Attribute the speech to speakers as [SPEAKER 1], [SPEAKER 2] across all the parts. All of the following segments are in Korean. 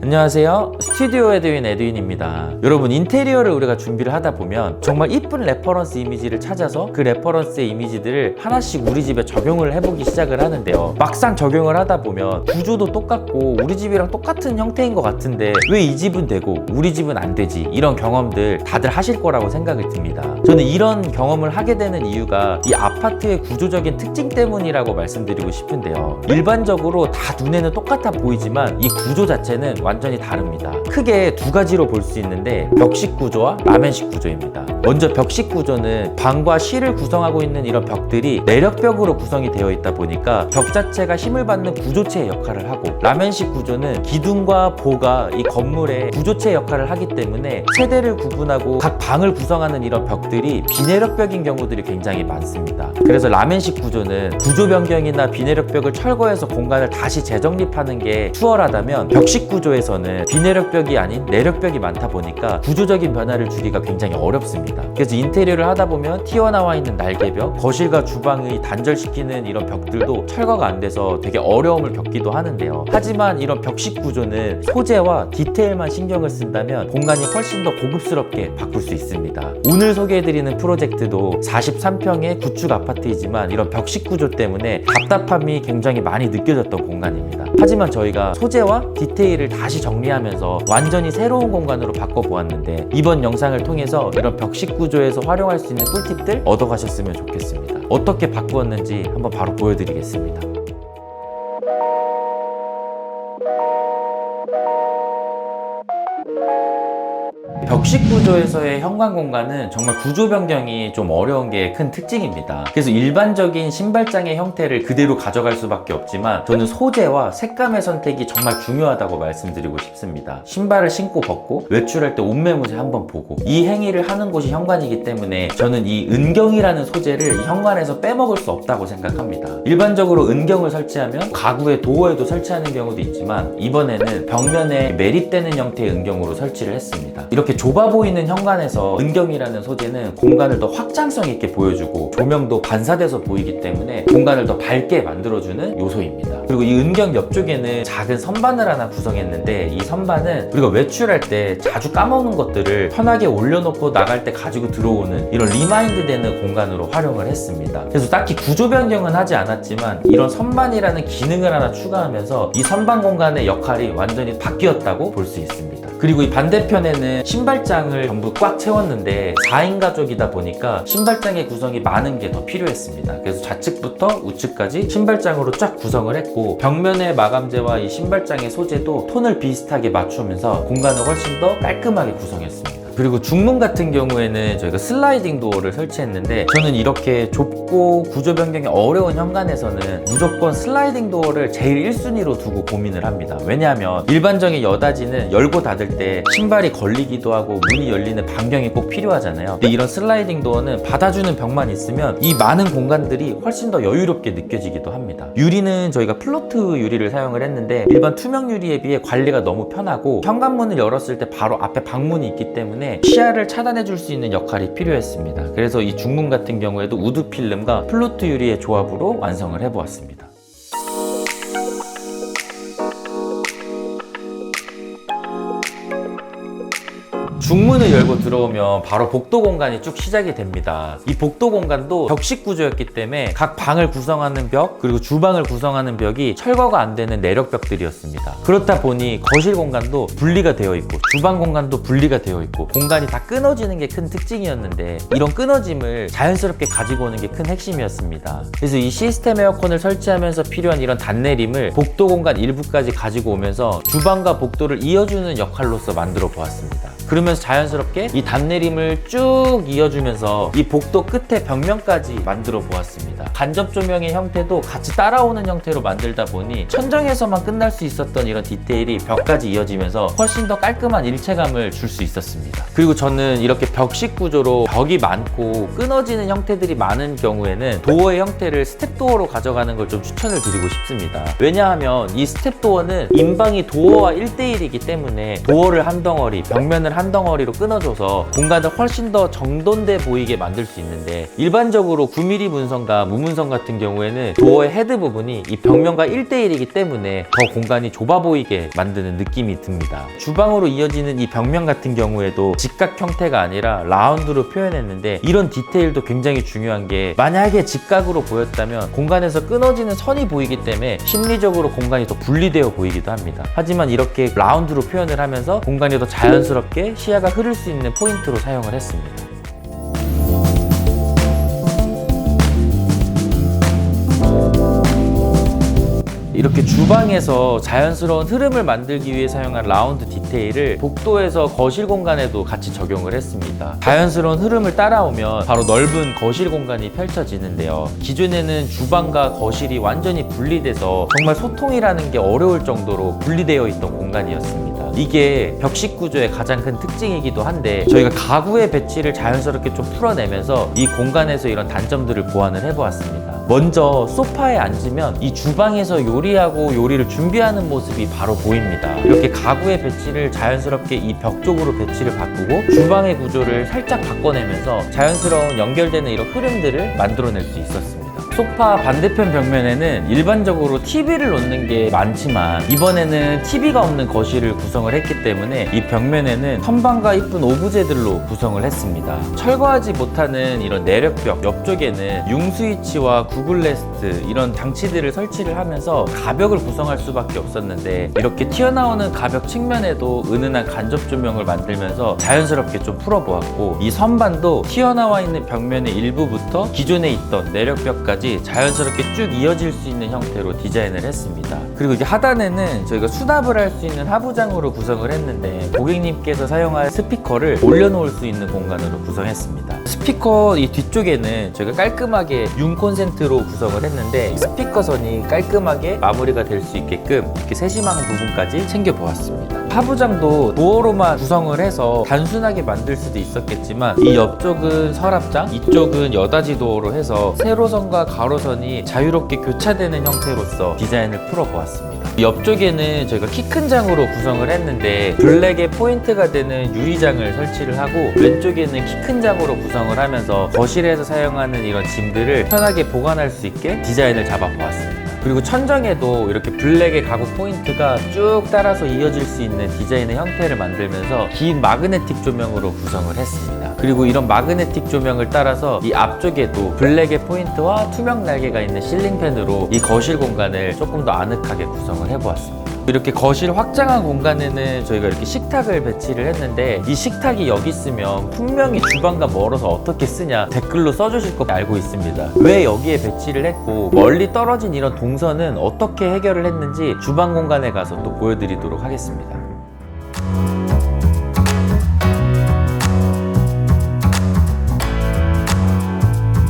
[SPEAKER 1] 안녕하세요. 스튜디오 에드윈입니다. 여러분, 인테리어를 우리가 준비를 하다 보면 정말 이쁜 레퍼런스 이미지를 찾아서 그 레퍼런스의 이미지들을 하나씩 우리 집에 적용을 해보기 시작을 하는데요. 막상 적용을 하다 보면 구조도 똑같고 우리 집이랑 똑같은 형태인 것 같은데 왜 이 집은 되고 우리 집은 안 되지? 이런 경험들 다들 하실 거라고 생각이 듭니다. 저는 이런 경험을 하게 되는 이유가 이 아파트의 구조적인 특징 때문이라고 말씀드리고 싶은데요. 일반적으로 다 눈에는 똑같아 보이지만 이 구조 자체는 완전히 다릅니다. 크게 두 가지로 볼 수 있는데 벽식 구조와 라멘식 구조입니다. 먼저 벽식 구조는 방과 실을 구성하고 있는 이런 벽들이 내력벽으로 구성이 되어 있다 보니까 벽 자체가 힘을 받는 구조체의 역할을 하고, 라멘식 구조는 기둥과 보가 이 건물의 구조체 역할을 하기 때문에 세대를 구분하고 각 방을 구성하는 이런 벽들이 비내력벽인 경우들이 굉장히 많습니다. 그래서 라멘식 구조는 구조 변경이나 비내력벽을 철거해서 공간을 다시 재정립하는 게 수월하다면, 벽식 구조에서는 비내력벽이 아닌 내력벽이 많다 보니까 구조적인 변화를 주기가 굉장히 어렵습니다. 그래서 인테리어를 하다 보면 튀어나와 있는 날개벽, 거실과 주방의 단절시키는 이런 벽들도 철거가 안 돼서 되게 어려움을 겪기도 하는데요. 하지만 이런 벽식 구조는 소재와 디테일만 신경을 쓴다면 공간이 훨씬 더 고급스럽게 바꿀 수 있습니다. 오늘 소개해드리는 프로젝트도 43평의 구축 아파트이지만 이런 벽식 구조 때문에 답답함이 굉장히 많이 느껴졌던 공간입니다. 하지만 저희가 소재와 디테일을 다시 정리하면서 완전히 새로운 공간으로 바꿔보았는데, 이번 영상을 통해서 이런 벽식 구조에서 활용할 수 있는 꿀팁들 얻어가셨으면 좋겠습니다. 어떻게 바꾸었는지 한번 바로 보여드리겠습니다. 벽식 구조에서의 현관 공간은 정말 구조 변경이 좀 어려운 게 큰 특징입니다. 그래서 일반적인 신발장의 형태를 그대로 가져갈 수밖에 없지만, 저는 소재와 색감의 선택이 정말 중요하다고 말씀드리고 싶습니다. 신발을 신고 벗고 외출할 때 옷매무새 한번 보고, 이 행위를 하는 곳이 현관이기 때문에 저는 이 은경이라는 소재를 현관에서 빼먹을 수 없다고 생각합니다. 일반적으로 은경을 설치하면 가구의 도어에도 설치하는 경우도 있지만, 이번에는 벽면에 매립되는 형태의 은경으로 설치를 했습니다. 이렇게 좁아 보이는 현관에서 은경이라는 소재는 공간을 더 확장성 있게 보여주고 조명도 반사돼서 보이기 때문에 공간을 더 밝게 만들어주는 요소입니다. 그리고 이 은경 옆쪽에는 작은 선반을 하나 구성했는데, 이 선반은 우리가 외출할 때 자주 까먹는 것들을 편하게 올려놓고 나갈 때 가지고 들어오는 이런 리마인드 되는 공간으로 활용을 했습니다. 그래서 딱히 구조 변경은 하지 않았지만 이런 선반이라는 기능을 하나 추가하면서 이 선반 공간의 역할이 완전히 바뀌었다고 볼 수 있습니다. 그리고 이 반대편에는 신발장을 전부 꽉 채웠는데 4인 가족이다 보니까 신발장의 구성이 많은 게 더 필요했습니다. 그래서 좌측부터 우측까지 신발장으로 쫙 구성을 했고, 벽면의 마감재와 이 신발장의 소재도 톤을 비슷하게 맞추면서 공간을 훨씬 더 깔끔하게 구성했습니다. 그리고 중문 같은 경우에는 저희가 슬라이딩 도어를 설치했는데, 저는 이렇게 좁고 구조 변경이 어려운 현관에서는 무조건 슬라이딩 도어를 제일 1순위로 두고 고민을 합니다. 왜냐하면 일반적인 여닫이는 열고 닫을 때 신발이 걸리기도 하고 문이 열리는 반경이 꼭 필요하잖아요. 근데 이런 슬라이딩 도어는 받아주는 벽만 있으면 이 많은 공간들이 훨씬 더 여유롭게 느껴지기도 합니다. 유리는 저희가 플로트 유리를 사용을 했는데, 일반 투명 유리에 비해 관리가 너무 편하고 현관문을 열었을 때 바로 앞에 방문이 있기 때문에 시야를 차단해 줄 수 있는 역할이 필요했습니다. 그래서 이 중문 같은 경우에도 우드 필름과 플로트 유리의 조합으로 완성을 해보았습니다. 중문을 열고 들어오면 바로 복도 공간이 쭉 시작이 됩니다. 이 복도 공간도 벽식 구조였기 때문에 각 방을 구성하는 벽, 그리고 주방을 구성하는 벽이 철거가 안 되는 내력벽들이었습니다. 그렇다 보니 거실 공간도 분리가 되어 있고 주방 공간도 분리가 되어 있고 공간이 다 끊어지는 게 큰 특징이었는데, 이런 끊어짐을 자연스럽게 가지고 오는 게 큰 핵심이었습니다. 그래서 이 시스템 에어컨을 설치하면서 필요한 이런 단내림을 복도 공간 일부까지 가지고 오면서 주방과 복도를 이어주는 역할로서 만들어 보았습니다. 그러면서 자연스럽게 이 단내림을 쭉 이어주면서 이 복도 끝에 벽면까지 만들어 보았습니다. 간접 조명의 형태도 같이 따라오는 형태로 만들다 보니 천정에서만 끝날 수 있었던 이런 디테일이 벽까지 이어지면서 훨씬 더 깔끔한 일체감을 줄 수 있었습니다. 그리고 저는 이렇게 벽식 구조로 벽이 많고 끊어지는 형태들이 많은 경우에는 도어의 형태를 스텝도어로 가져가는 걸 좀 추천을 드리고 싶습니다. 왜냐하면 이 스텝도어는 인방이 도어와 1대1이기 때문에 도어를 한 덩어리, 벽면을 한 덩어리로 끊어줘서 공간을 훨씬 더 정돈돼 보이게 만들 수 있는데, 일반적으로 9mm 문선과 무문선 같은 경우에는 도어의 헤드 부분이 이 벽면과 1대1이기 때문에 더 공간이 좁아 보이게 만드는 느낌이 듭니다. 주방으로 이어지는 이 벽면 같은 경우에도 직각 형태가 아니라 라운드로 표현했는데, 이런 디테일도 굉장히 중요한 게, 만약에 직각으로 보였다면 공간에서 끊어지는 선이 보이기 때문에 심리적으로 공간이 더 분리되어 보이기도 합니다. 하지만 이렇게 라운드로 표현을 하면서 공간이 더 자연스럽게 시야가 흐를 수 있는 포인트로 사용을 했습니다. 이렇게 주방에서 자연스러운 흐름을 만들기 위해 사용한 라운드 디테일을 복도에서 거실 공간에도 같이 적용을 했습니다. 자연스러운 흐름을 따라오면 바로 넓은 거실 공간이 펼쳐지는데요. 기존에는 주방과 거실이 완전히 분리돼서 정말 소통이라는 게 어려울 정도로 분리되어 있던 공간이었습니다. 이게 벽식 구조의 가장 큰 특징이기도 한데, 저희가 가구의 배치를 자연스럽게 좀 풀어내면서 이 공간에서 이런 단점들을 보완을 해보았습니다. 먼저 소파에 앉으면 이 주방에서 요리하고 요리를 준비하는 모습이 바로 보입니다. 이렇게 가구의 배치를 자연스럽게 이 벽 쪽으로 배치를 바꾸고 주방의 구조를 살짝 바꿔내면서 자연스러운 연결되는 이런 흐름들을 만들어낼 수 있었습니다. 소파 반대편 벽면에는 일반적으로 TV를 놓는 게 많지만, 이번에는 TV가 없는 거실을 구성을 했기 때문에 이 벽면에는 선반과 이쁜 오브제들로 구성을 했습니다. 철거하지 못하는 이런 내력벽 옆쪽에는 융 스위치와 구글 레스트, 이런 장치들을 설치를 하면서 가벽을 구성할 수밖에 없었는데, 이렇게 튀어나오는 가벽 측면에도 은은한 간접 조명을 만들면서 자연스럽게 좀 풀어보았고, 이 선반도 튀어나와 있는 벽면의 일부부터 기존에 있던 내력벽까지 자연스럽게 쭉 이어질 수 있는 형태로 디자인을 했습니다. 그리고 이제 하단에는 저희가 수납을 할 수 있는 하부장으로 구성을 했는데, 고객님께서 사용할 스피커를 올려놓을 수 있는 공간으로 구성했습니다. 스피커 이 뒤쪽에는 저희가 깔끔하게 융 콘센트로 구성을 했는데, 스피커선이 깔끔하게 마무리가 될 수 있게끔 이렇게 세심한 부분까지 챙겨보았습니다. 하부장도 도어로만 구성을 해서 단순하게 만들 수도 있었겠지만, 이 옆쪽은 서랍장, 이쪽은 여닫이 도어로 해서 세로선과 가로선이 자유롭게 교차되는 형태로서 디자인을 풀어보았습니다. 옆쪽에는 저희가 키 큰 장으로 구성을 했는데, 블랙의 포인트가 되는 유리장을 설치를 하고, 왼쪽에는 키 큰 장으로 구성을 하면서 거실에서 사용하는 이런 짐들을 편하게 보관할 수 있게 디자인을 잡아보았습니다. 그리고 천정에도 이렇게 블랙의 가구 포인트가 쭉 따라서 이어질 수 있는 디자인의 형태를 만들면서 긴 마그네틱 조명으로 구성을 했습니다. 그리고 이런 마그네틱 조명을 따라서 이 앞쪽에도 블랙의 포인트와 투명 날개가 있는 실링팬으로 이 거실 공간을 조금 더 아늑하게 구성을 해보았습니다. 이렇게 거실 확장한 공간에는 저희가 이렇게 식탁을 배치를 했는데, 이 식탁이 여기 있으면 분명히 주방과 멀어서 어떻게 쓰냐 댓글로 써주실 거 알고 있습니다. 왜 여기에 배치를 했고 멀리 떨어진 이런 동선은 어떻게 해결을 했는지 주방 공간에 가서 또 보여드리도록 하겠습니다.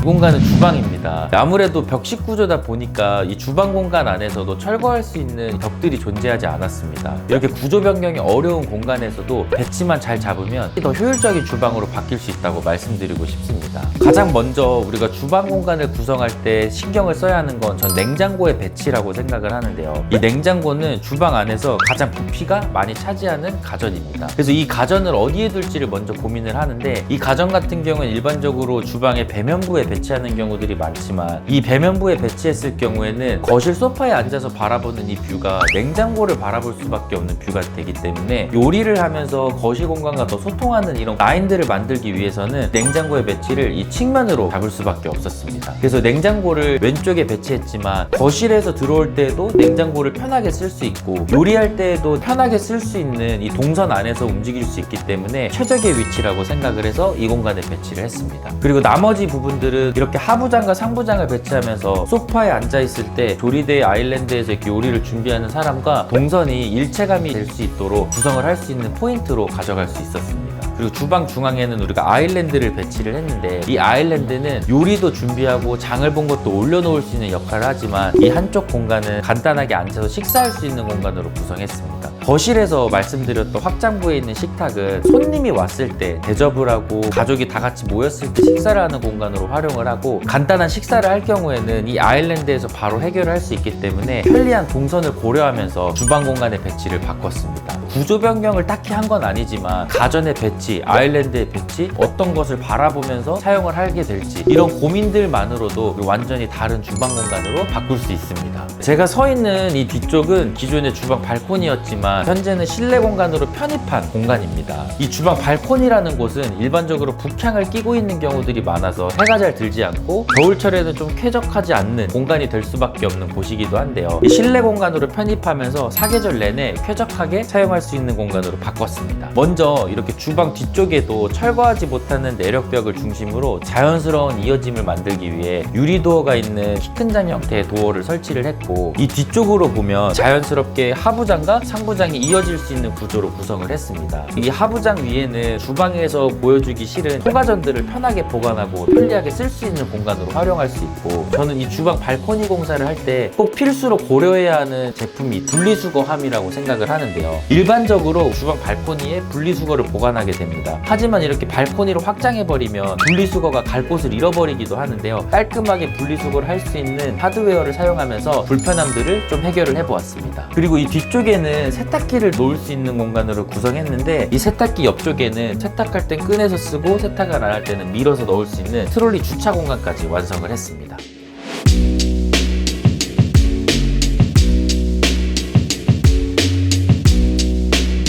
[SPEAKER 1] 이 공간은 주방입니다. 아무래도 벽식 구조다 보니까 이 주방 공간 안에서도 철거할 수 있는 벽들이 존재하지 않았습니다. 이렇게 구조 변경이 어려운 공간에서도 배치만 잘 잡으면 더 효율적인 주방으로 바뀔 수 있다고 말씀드리고 싶습니다. 가장 먼저 우리가 주방 공간을 구성할 때 신경을 써야 하는 건 전 냉장고의 배치라고 생각을 하는데요. 이 냉장고는 주방 안에서 가장 부피가 많이 차지하는 가전입니다. 그래서 이 가전을 어디에 둘지를 먼저 고민을 하는데, 이 가전 같은 경우는 일반적으로 주방의 배면부에 배치하는 경우들이 많지만, 이 배면부에 배치했을 경우에는 거실 소파에 앉아서 바라보는 이 뷰가 냉장고를 바라볼 수밖에 없는 뷰가 되기 때문에, 요리를 하면서 거실 공간과 더 소통하는 이런 라인들을 만들기 위해서는 냉장고의 배치를 이 측면으로 잡을 수밖에 없었습니다. 그래서 냉장고를 왼쪽에 배치했지만, 거실에서 들어올 때에도 냉장고를 편하게 쓸 수 있고, 요리할 때에도 편하게 쓸 수 있는 이 동선 안에서 움직일 수 있기 때문에 최적의 위치라고 생각을 해서 이 공간에 배치를 했습니다. 그리고 나머지 부분들은 이렇게 하부장과 상부장을 배치하면서 소파에 앉아있을 때 조리대 아일랜드에서 이렇게 요리를 준비하는 사람과 동선이 일체감이 될 수 있도록 구성을 할 수 있는 포인트로 가져갈 수 있었습니다. 그리고 주방 중앙에는 우리가 아일랜드를 배치를 했는데, 이 아일랜드는 요리도 준비하고 장을 본 것도 올려놓을 수 있는 역할을 하지만 이 한쪽 공간은 간단하게 앉아서 식사할 수 있는 공간으로 구성했습니다. 거실에서 말씀드렸던 확장부에 있는 식탁은 손님이 왔을 때 대접을 하고 가족이 다 같이 모였을 때 식사를 하는 공간으로 활용을 하고, 간단한 식사를 할 경우에는 이 아일랜드에서 바로 해결을 할 수 있기 때문에 편리한 동선을 고려하면서 주방 공간의 배치를 바꿨습니다. 구조 변경을 딱히 한 건 아니지만 가전의 배치, 아일랜드의 배치, 어떤 것을 바라보면서 사용을 하게 될지 이런 고민들만으로도 완전히 다른 주방 공간으로 바꿀 수 있습니다. 제가 서 있는 이 뒤쪽은 기존의 주방 발코니였지만 현재는 실내 공간으로 편입한 공간입니다. 이 주방 발코니라는 곳은 일반적으로 북향을 끼고 있는 경우들이 많아서 해가 잘 들지 않고 겨울철에는 좀 쾌적하지 않는 공간이 될 수밖에 없는 곳이기도 한데요. 이 실내 공간으로 편입하면서 사계절 내내 쾌적하게 사용할 수 있는 공간으로 바꿨습니다. 먼저 이렇게 주방 뒤쪽에도 철거하지 못하는 내력벽을 중심으로 자연스러운 이어짐을 만들기 위해 유리도어가 있는 키 큰 장 형태의 도어를 설치를 했고, 이 뒤쪽으로 보면 자연스럽게 하부장과 상부장이 이어질 수 있는 구조로 구성을 했습니다. 이 하부장 위에는 주방에서 보여주기 싫은 소가전들을 편하게 보관하고 편리하게 쓸 수 있는 공간으로 활용할 수 있고, 저는 이 주방 발코니 공사를 할 때 꼭 필수로 고려해야 하는 제품이 분리수거함이라고 생각을 하는데요. 일반적으로 주방 발코니에 분리수거를 보관하게 됩니다. 하지만 이렇게 발코니로 확장해버리면 분리수거가 갈 곳을 잃어버리기도 하는데요. 깔끔하게 분리수거를 할 수 있는 하드웨어를 사용하면서 불편함들을 좀 해결을 해보았습니다. 그리고 이 뒤쪽에는 세탁기를 놓을 수 있는 공간으로 구성했는데, 이 세탁기 옆쪽에는 세탁할 땐 꺼내서 쓰고 세탁을 안 할 때는 밀어서 넣을 수 있는 트롤리 주차 공간까지 완성을 했습니다.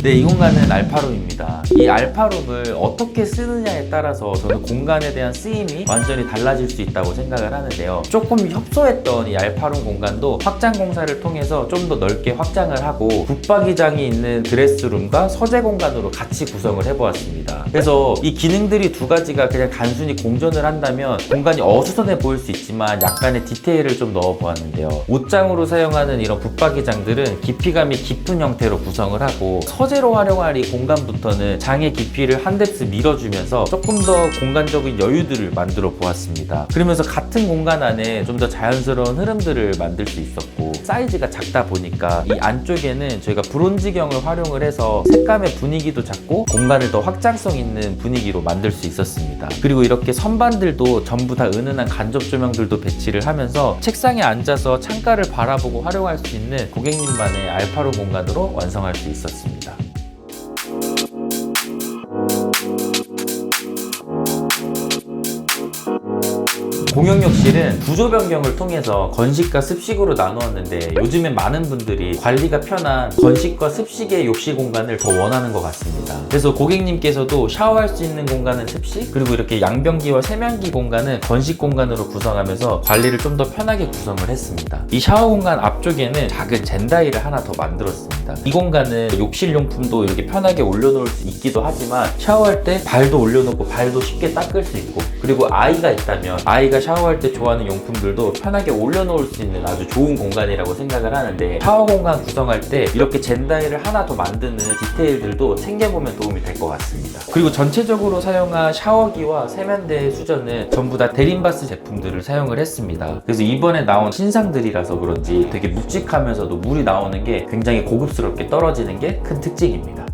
[SPEAKER 1] 네, 이 공간은 알파룸입니다. 이 알파룸을 어떻게 쓰느냐에 따라서 저는 공간에 대한 쓰임이 완전히 달라질 수 있다고 생각을 하는데요. 조금 협소했던 이 알파룸 공간도 확장 공사를 통해서 좀 더 넓게 확장을 하고 붙박이장이 있는 드레스룸과 서재 공간으로 같이 구성을 해보았습니다. 그래서 이 기능들이 두 가지가 그냥 단순히 공존을 한다면 공간이 어수선해 보일 수 있지만 약간의 디테일을 좀 넣어보았는데요. 옷장으로 사용하는 이런 붙박이장들은 깊이감이 깊은 형태로 구성을 하고, 서재로 활용할 이 공간부터는 장의 깊이를 한 뎁스 밀어주면서 조금 더 공간적인 여유들을 만들어 보았습니다. 그러면서 같은 공간 안에 좀 더 자연스러운 흐름들을 만들 수 있었고, 사이즈가 작다 보니까 이 안쪽에는 저희가 브론즈경을 활용을 해서 색감의 분위기도 잡고 공간을 더 확장성 있는 분위기로 만들 수 있었습니다. 그리고 이렇게 선반들도 전부 다 은은한 간접 조명들도 배치를 하면서 책상에 앉아서 창가를 바라보고 활용할 수 있는 고객님만의 알파룸 공간으로 완성할 수 있었습니다. 공용욕실은 구조 변경을 통해서 건식과 습식으로 나누었는데, 요즘엔 많은 분들이 관리가 편한 건식과 습식의 욕실 공간을 더 원하는 것 같습니다. 그래서 고객님께서도 샤워할 수 있는 공간은 습식, 그리고 이렇게 양변기와 세면기 공간은 건식 공간으로 구성하면서 관리를 좀 더 편하게 구성을 했습니다. 이 샤워 공간 앞쪽에는 작은 젠다이를 하나 더 만들었습니다. 이 공간은 욕실 용품도 이렇게 편하게 올려놓을 수 있기도 하지만 샤워할 때 발도 올려놓고 발도 쉽게 닦을 수 있고, 그리고 아이가 있다면 아이가 샤워할 때 좋아하는 용품들도 편하게 올려놓을 수 있는 아주 좋은 공간이라고 생각을 하는데, 샤워 공간 구성할 때 이렇게 젠다이를 하나 더 만드는 디테일들도 챙겨보면 도움이 될 것 같습니다. 그리고 전체적으로 사용한 샤워기와 세면대 수전은 전부 다 데린바스 제품들을 사용을 했습니다. 그래서 이번에 나온 신상들이라서 그런지 되게 묵직하면서도 물이 나오는 게 굉장히 고급스럽게 떨어지는 게 큰 특징입니다.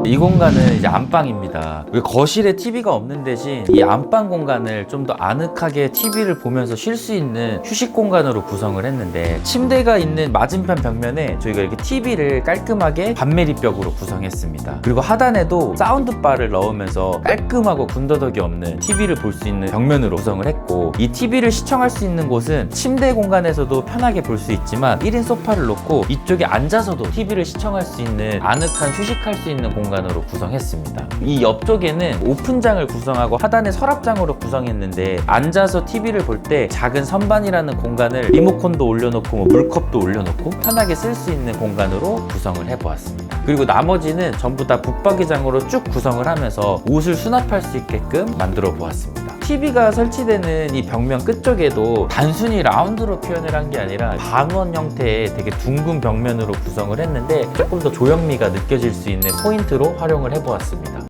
[SPEAKER 1] 이 공간은 이제 안방입니다. 거실에 TV가 없는 대신 이 안방 공간을 좀 더 아늑하게 TV를 보면서 쉴 수 있는 휴식 공간으로 구성을 했는데, 침대가 있는 맞은편 벽면에 저희가 이렇게 TV를 깔끔하게 반매립벽으로 구성했습니다. 그리고 하단에도 사운드바를 넣으면서 깔끔하고 군더더기 없는 TV를 볼 수 있는 벽면으로 구성을 했고, 이 TV를 시청할 수 있는 곳은 침대 공간에서도 편하게 볼 수 있지만 1인 소파를 놓고 이쪽에 앉아서도 TV를 시청할 수 있는 아늑한 휴식할 수 있는 공간 공간으로 구성했습니다. 이 옆쪽에는 오픈장을 구성하고 하단에 서랍장으로 구성했는데 앉아서 TV를 볼 때 작은 선반이라는 공간을 리모컨도 올려놓고 물컵도 올려놓고 편하게 쓸 수 있는 공간으로 구성을 해보았습니다. 그리고 나머지는 전부 다 붙박이장으로 쭉 구성을 하면서 옷을 수납할 수 있게끔 만들어 보았습니다. TV가 설치되는 이 벽면 끝쪽에도 단순히 라운드로 표현을 한 게 아니라 반원 형태의 되게 둥근 벽면으로 구성을 했는데 조금 더 조형미가 느껴질 수 있는 포인트로 활용을 해보았습니다.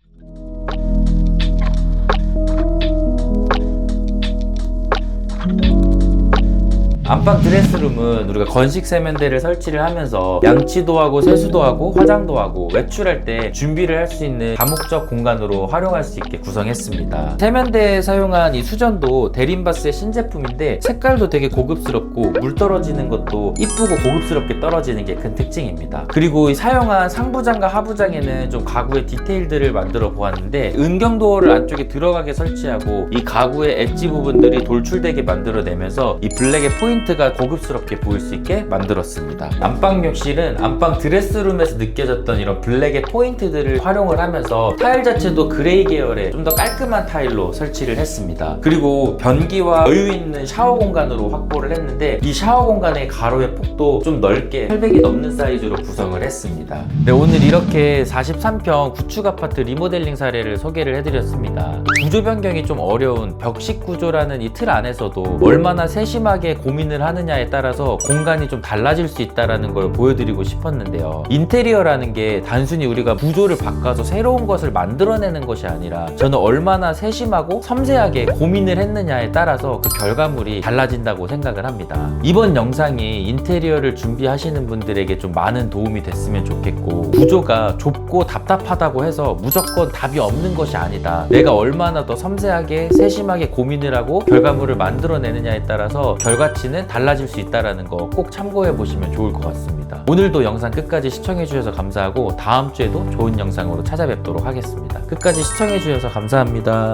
[SPEAKER 1] 안방 드레스룸은 우리가 건식 세면대를 설치를 하면서 양치도 하고 세수도 하고 화장도 하고 외출할 때 준비를 할 수 있는 다목적 공간으로 활용할 수 있게 구성했습니다. 세면대에 사용한 이 수전도 데린바스의 신제품인데 색깔도 되게 고급스럽고 물 떨어지는 것도 이쁘고 고급스럽게 떨어지는 게 큰 특징입니다. 그리고 이 사용한 상부장과 하부장에는 좀 가구의 디테일들을 만들어 보았는데 은경도어를 안쪽에 들어가게 설치하고 이 가구의 엣지 부분들이 돌출되게 만들어내면서 이 블랙의 포인트가 고급스럽게 보일 수 있게 만들었습니다. 안방 욕실은 안방 드레스룸에서 느껴졌던 이런 블랙의 포인트들을 활용을 하면서 타일 자체도 그레이 계열의 좀 더 깔끔한 타일로 설치를 했습니다. 그리고 변기와 여유 있는 샤워 공간으로 확보를 했는데 이 샤워 공간의 가로의 폭도 좀 넓게 800이 넘는 사이즈로 구성을 했습니다. 네, 오늘 이렇게 43평 구축 아파트 리모델링 사례를 소개를 해드렸습니다. 구조 변경이 좀 어려운 벽식 구조라는 이 틀 안에서도 얼마나 세심하게 고민을 하느냐에 따라서 공간이 좀 달라질 수 있다는 걸 보여드리고 싶었는데요. 인테리어라는 게 단순히 우리가 구조를 바꿔서 새로운 것을 만들어내는 것이 아니라 저는 얼마나 세심하고 섬세하게 고민을 했느냐에 따라서 그 결과물이 달라진다고 생각을 합니다. 이번 영상이 인테리어를 준비하시는 분들에게 좀 많은 도움이 됐으면 좋겠고, 구조가 좁고 답답하다고 해서 무조건 답이 없는 것이 아니다. 내가 얼마나 더 섬세하게 세심하게 고민을 하고 결과물을 만들어내느냐에 따라서 결과치는 달라질 수 있다는 거 꼭 참고해 보시면 좋을 것 같습니다. 오늘도 영상 끝까지 시청해 주셔서 감사하고 다음 주에도 좋은 영상으로 찾아뵙도록 하겠습니다. 끝까지 시청해 주셔서 감사합니다.